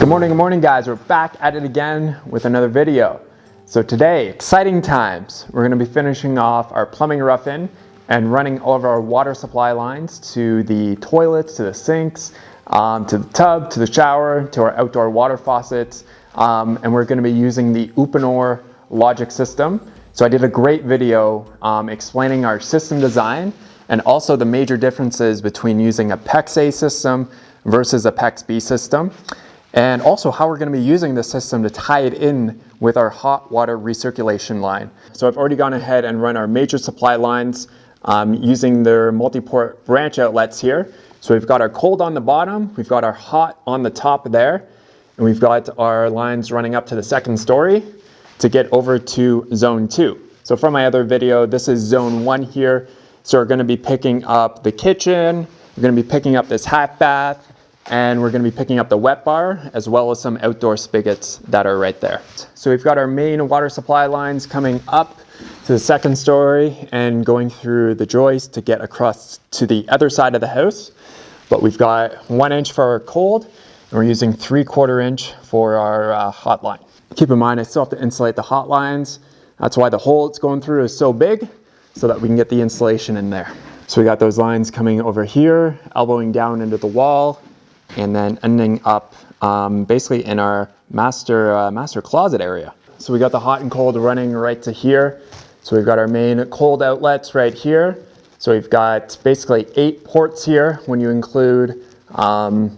Good morning guys. We're back at it again with another video. So today, exciting times. We're going to be finishing off our plumbing rough-in and running all of our water supply lines to the toilets, to the sinks, to the tub, to the shower, to our outdoor water faucets. And we're going to be using the Aquor logic system. So I did a great video explaining our system design and also the major differences between using a PEX-A system versus a PEX-B system. And also how we're going to be using the system to tie it in with our hot water recirculation line. So I've already gone ahead and run our major supply lines using their multi-port branch outlets here. So we've got our cold on the bottom, we've got our hot on the top there, and we've got our lines running up to the second story to get over to zone 2. So from my other video, this is zone 1 here. So we're going to be picking up the kitchen, we're going to be picking up this half bath, and we're going to be picking up the wet bar as well as some outdoor spigots that are right there. So we've got our main water supply lines coming up to the second story and going through the joist to get across to the other side of the house. But we've got 1 inch for our cold and we're using 3/4 inch for our hot line. Keep in mind I still have to insulate the hot lines. That's why the hole it's going through is so big, so that we can get the insulation in there. So we got those lines coming over here, elbowing down into the wall, and then ending up basically in our master closet area. So we got the hot and cold running right to here. So we've got our main cold outlets right here. So we've got basically 8 ports here when you include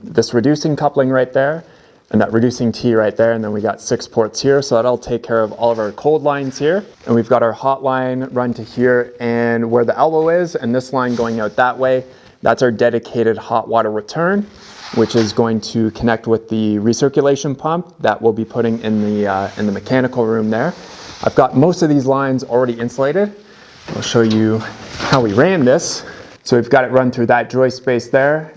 this reducing coupling right there and that reducing T right there, and then we got 6 ports here, so that'll take care of all of our cold lines here. And we've got our hot line run to here, and where the elbow is and this line going out that way, that's our dedicated hot water return, which is going to connect with the recirculation pump that we'll be putting in the mechanical room there. I've got most of these lines already insulated. I'll show you how we ran this. So we've got it run through that joist space there,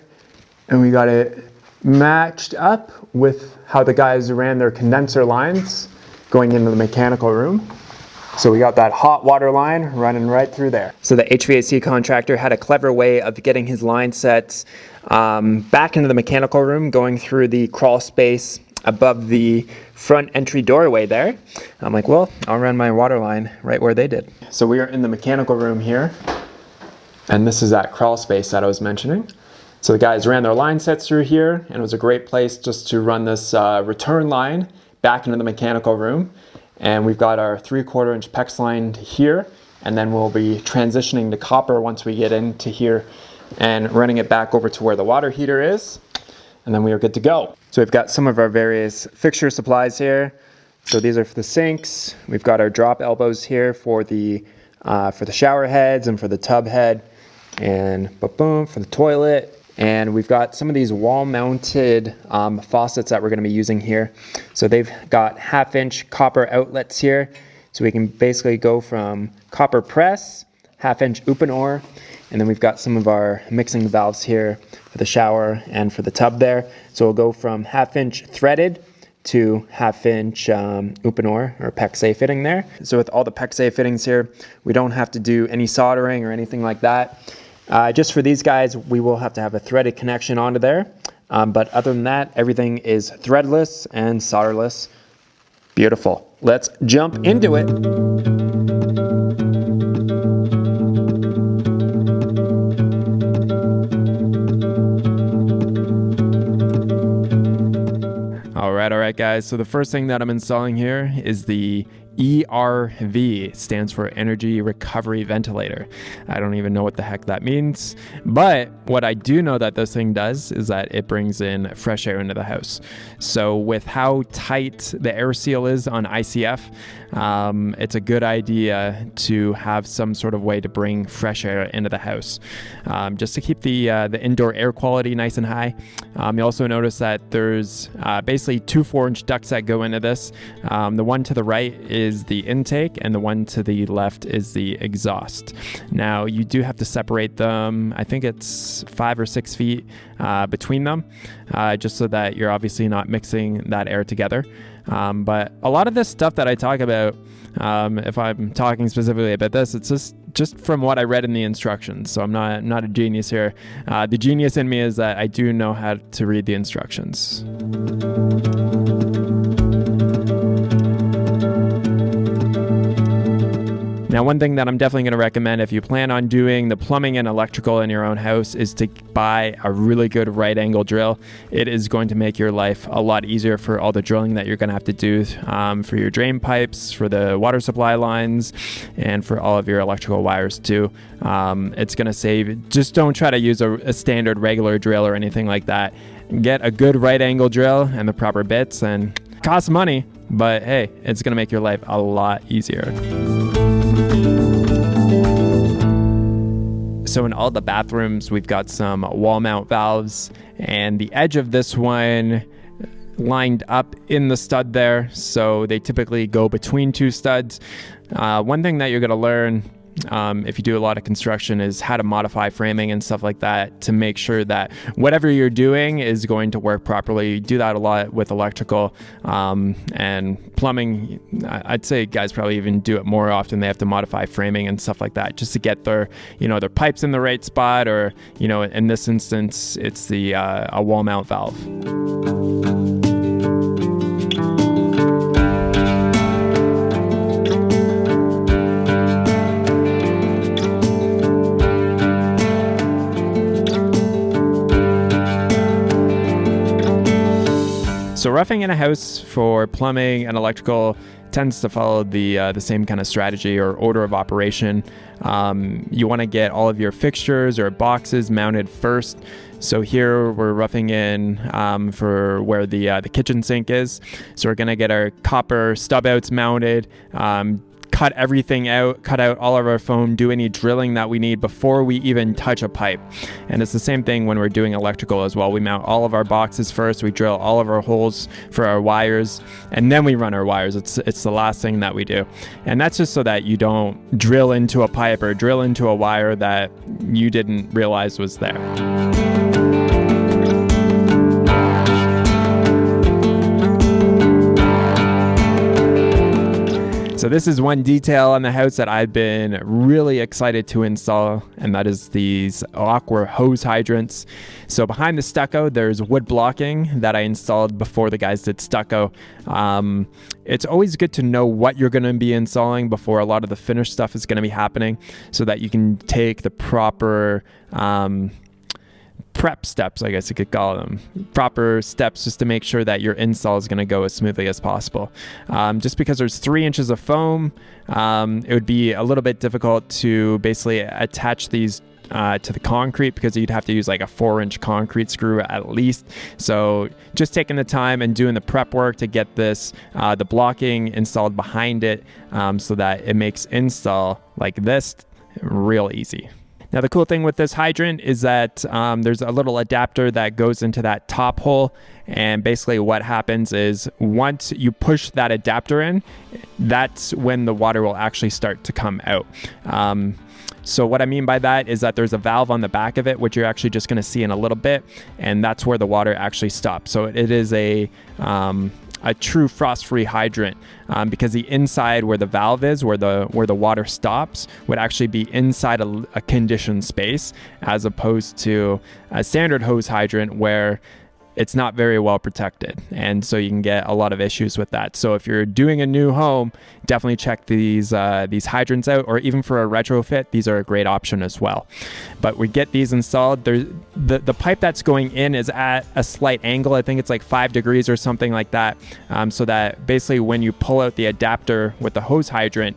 and we got it matched up with how the guys ran their condenser lines going into the mechanical room. So we got that hot water line running right through there. So the HVAC contractor had a clever way of getting his line sets back into the mechanical room, going through the crawl space above the front entry doorway there. I'm like, well, I'll run my water line right where they did. So we are in the mechanical room here, and this is that crawl space that I was mentioning. So the guys ran their line sets through here, and it was a great place just to run this return line back into the mechanical room. And we've got our 3/4 inch PEX line to here, and then we'll be transitioning to copper once we get into here and running it back over to where the water heater is, and then we are good to go. So we've got some of our various fixture supplies here. So these are for the sinks. We've got our drop elbows here for the shower heads and for the tub head, and boom for the toilet. And we've got some of these wall-mounted faucets that we're going to be using here. So they've got 1/2 inch copper outlets here. So we can basically go from copper press, 1/2 inch Aquor, and then we've got some of our mixing valves here for the shower and for the tub there. So we'll go from 1/2 inch threaded to 1/2 inch Aquor or PEX-A fitting there. So with all the PEX-A fittings here, we don't have to do any soldering or anything like that. Just for these guys, we will have to have a threaded connection onto there. But other than that, everything is threadless and solderless. Beautiful. Let's jump into it. All right, guys. So the first thing that I'm installing here is the ERV, stands for Energy Recovery Ventilator. I don't even know what the heck that means, but what I do know that this thing does is that it brings in fresh air into the house. So with how tight the air seal is on ICF, it's a good idea to have some sort of way to bring fresh air into the house, just to keep the indoor air quality nice and high. You also notice that there's basically 2 4-inch ducts that go into this. The one to the right is the intake, and the one to the left is the exhaust. Now you do have to separate them. I think it's 5 or 6 feet between them, just so that you're obviously not mixing that air together. But a lot of this stuff that I talk about If I'm talking specifically about this, it's just from what I read in the instructions. So I'm not a genius here. The genius in me is that I do know how to read the instructions. Now, one thing that I'm definitely going to recommend if you plan on doing the plumbing and electrical in your own house is to buy a really good right angle drill. It is going to make your life a lot easier for all the drilling that you're going to have to do for your drain pipes, for the water supply lines, and for all of your electrical wires too. It's going to save. Just don't try to use a standard regular drill or anything like that. Get a good right angle drill and the proper bits, and it costs money, but hey, it's going to make your life a lot easier. So in all the bathrooms, we've got some wall mount valves, and the edge of this one lined up in the stud there. So they typically go between two studs. One thing that you're going to learn if you do a lot of construction is how to modify framing and stuff like that to make sure that whatever you're doing is going to work properly. You do that a lot with electrical and plumbing. I'd say guys probably even do it more often. They have to modify framing and stuff like that just to get their pipes in the right spot, or in this instance it's the a wall mount valve. So roughing in a house for plumbing and electrical tends to follow the same kind of strategy or order of operation. You want to get all of your fixtures or boxes mounted first. So here we're roughing in for where the kitchen sink is. So we're going to get our copper stub outs mounted, cut everything out, cut out all of our foam, do any drilling that we need before we even touch a pipe. And it's the same thing when we're doing electrical as well. We mount all of our boxes first, we drill all of our holes for our wires, and then we run our wires. It's the last thing that we do. And that's just so that you don't drill into a pipe or drill into a wire that you didn't realize was there. So this is one detail on the house that I've been really excited to install, and that is these Aquor hose hydrants. So behind the stucco, there's wood blocking that I installed before the guys did stucco. It's always good to know what you're going to be installing before a lot of the finished stuff is going to be happening, so that you can take the proper prep steps, I guess you could call them, proper steps, just to make sure that your install is going to go as smoothly as possible. Just because there's 3 inches of foam, it would be a little bit difficult to basically attach these to the concrete, because you'd have to use like a 4-inch concrete screw at least. So just taking the time and doing the prep work to get this, the blocking installed behind it, so that it makes install like this real easy. Now, the cool thing with this hydrant is that there's a little adapter that goes into that top hole, and basically what happens is once you push that adapter in, that's when the water will actually start to come out. So what I mean by that is that there's a valve on the back of it, which you're actually just going to see in a little bit, and that's where the water actually stops. So it is a true frost-free hydrant, because the inside where the valve is, where the water stops, would actually be inside a conditioned space, as opposed to a standard hose hydrant where it's not very well protected, and so you can get a lot of issues with that. So if you're doing a new home, definitely check these hydrants out, or even for a retrofit, these are a great option as well. But we get these installed. The pipe that's going in is at a slight angle. I think it's like 5 degrees or something like that, so that basically when you pull out the adapter with the hose hydrant,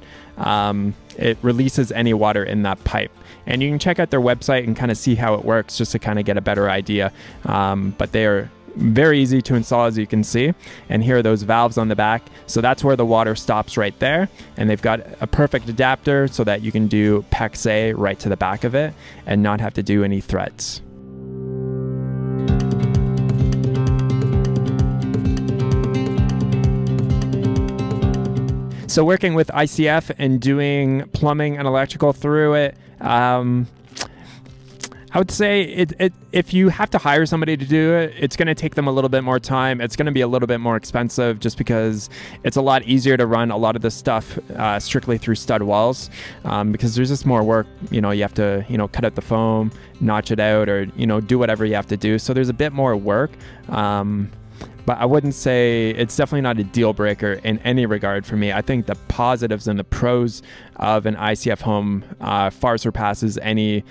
it releases any water in that pipe. And you can check out their website and kind of see how it works, just to kind of get a better idea. But they are very easy to install, as you can see. And here are those valves on the back. So that's where the water stops right there. And they've got a perfect adapter so that you can do PEX-A right to the back of it and not have to do any threads. So working with ICF and doing plumbing and electrical through it, I would say if you have to hire somebody to do it, it's going to take them a little bit more time. It's going to be a little bit more expensive just because it's a lot easier to run a lot of this stuff strictly through stud walls, because there's just more work. You have to, cut out the foam, notch it out, or, do whatever you have to do. So there's a bit more work. But I wouldn't say it's definitely not a deal breaker in any regard for me. I think the positives and the pros of an ICF home far surpasses any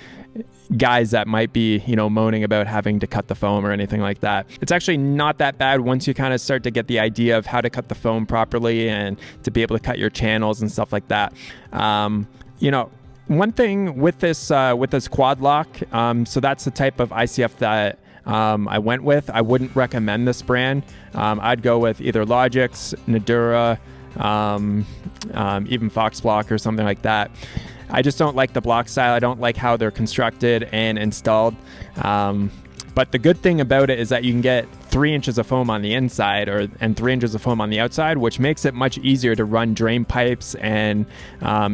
guys that might be, moaning about having to cut the foam or anything like that. It's actually not that bad once you kind of start to get the idea of how to cut the foam properly and to be able to cut your channels and stuff like that. One thing with this quad lock, so that's the type of ICF that I went with. I wouldn't recommend this brand. I'd go with either Logix, Nudura, even Fox Block or something like that. I just don't like the block style. I don't like how they're constructed and installed. But the good thing about it is that you can get 3 inches of foam on the inside and 3 inches of foam on the outside, which makes it much easier to run drain pipes and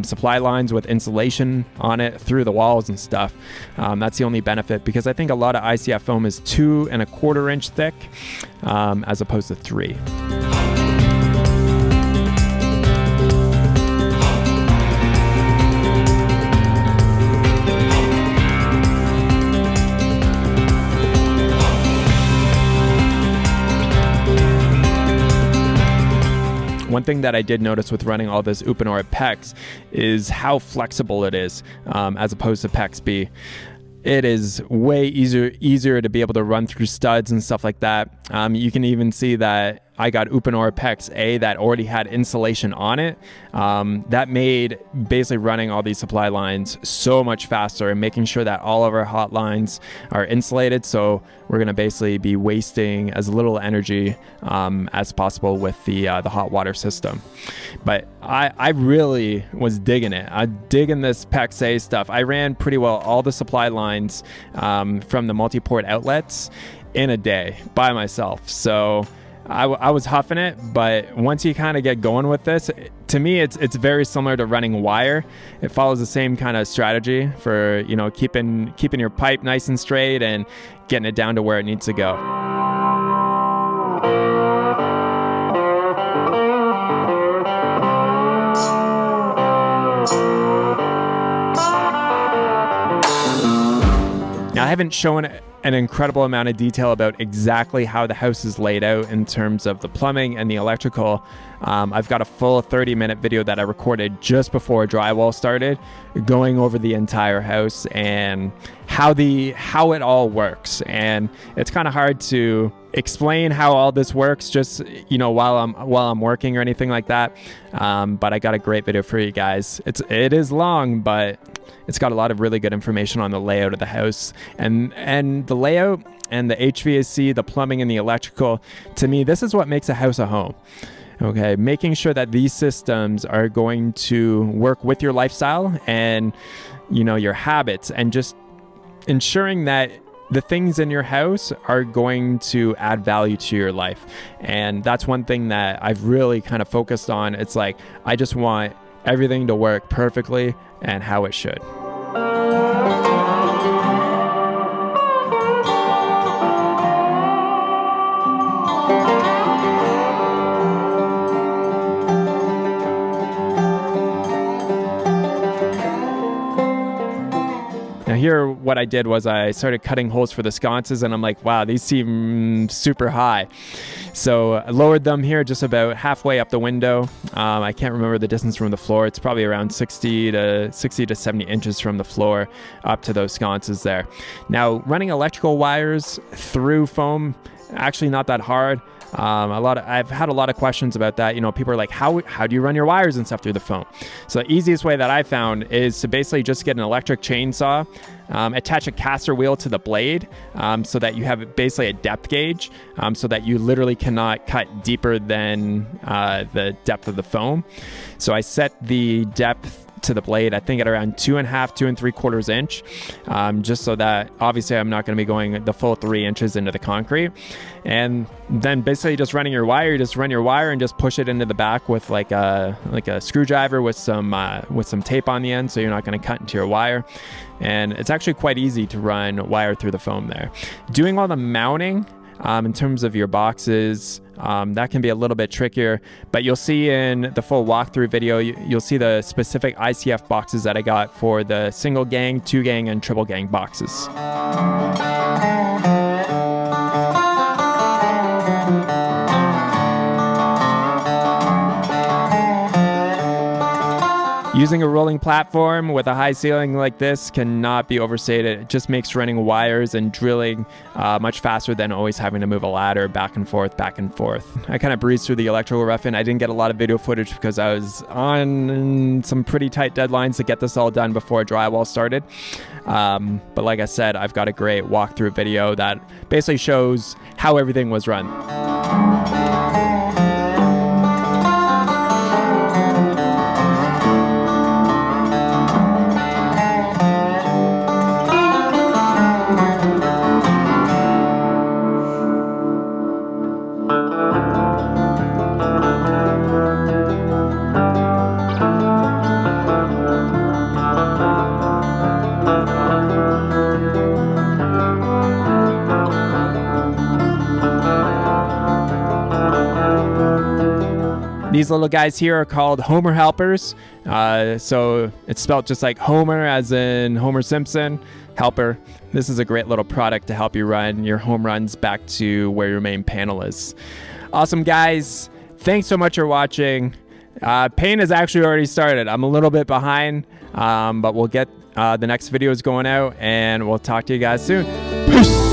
supply lines with insulation on it through the walls and stuff. That's the only benefit, because I think a lot of ICF foam is 2 1/4 inch thick as opposed to 3. One thing that I did notice with running all this Uponor PEX is how flexible it is as opposed to PEX-B. It is way easier to be able to run through studs and stuff like that. You can even see that I got Uponor PEX-A that already had insulation on it. That made basically running all these supply lines so much faster and making sure that all of our hot lines are insulated. So we're going to basically be wasting as little energy as possible with the hot water system. But I really was digging it. I'm digging this PEX-A stuff. I ran pretty well all the supply lines from the multi-port outlets in a day by myself. So I was huffing it, but once you kind of get going with this, to me, it's very similar to running wire. It follows the same kind of strategy for, keeping your pipe nice and straight and getting it down to where it needs to go. Now, I haven't shown an incredible amount of detail about exactly how the house is laid out in terms of the plumbing and the electrical. I've got a full 30-minute video that I recorded just before drywall started, going over the entire house and how it all works. And it's kind of hard to explain how all this works just while I'm working or anything like that. But I got a great video for you guys. It is long, but it's got a lot of really good information on the layout of the house and the layout and the HVAC, the plumbing and the electrical. To me, this is what makes a house a home. Okay, making sure that these systems are going to work with your lifestyle and your habits, and just ensuring that the things in your house are going to add value to your life. And that's one thing that I've really kind of focused on. It's like, I just want everything to work perfectly and how it should. Here, what I did was I started cutting holes for the sconces, and I'm like, wow, these seem super high. So I lowered them here just about halfway up the window. I can't remember the distance from the floor. It's probably around 60 to 70 inches from the floor up to those sconces there. Now, running electrical wires through foam, actually not that hard. I've had a lot of questions about that. People are like, how do you run your wires and stuff through the foam? So the easiest way that I found is to basically just get an electric chainsaw, attach a caster wheel to the blade, so that you have basically a depth gauge, so that you literally cannot cut deeper than the depth of the foam. So I set the depth to the blade, I think at around 2.5, 2 3/4 inch, just so that obviously I'm not going to be going the full 3 inches into the concrete. And then basically just running your wire, you just run your wire and just push it into the back with like a screwdriver with some tape on the end, so you're not going to cut into your wire. And it's actually quite easy to run wire through the foam there. Doing all the mounting in terms of your boxes, that can be a little bit trickier, but you'll see in the full walkthrough video, you'll see the specific ICF boxes that I got for the single gang, 2 gang, and triple gang boxes. Using a rolling platform with a high ceiling like this cannot be overstated. It just makes running wires and drilling much faster than always having to move a ladder back and forth, back and forth. I kind of breezed through the electrical rough-in. I didn't get a lot of video footage because I was on some pretty tight deadlines to get this all done before drywall started. But like I said, I've got a great walkthrough video that basically shows how everything was run. These little guys here are called Homer helpers. So it's spelled just like Homer, as in Homer Simpson, helper. This is a great little product to help you run your home runs back to where your main panel is. Awesome, guys. Thanks so much for watching. Paint has actually already started. I'm a little bit behind, but we'll get the next videos going out, and we'll talk to you guys soon. Peace.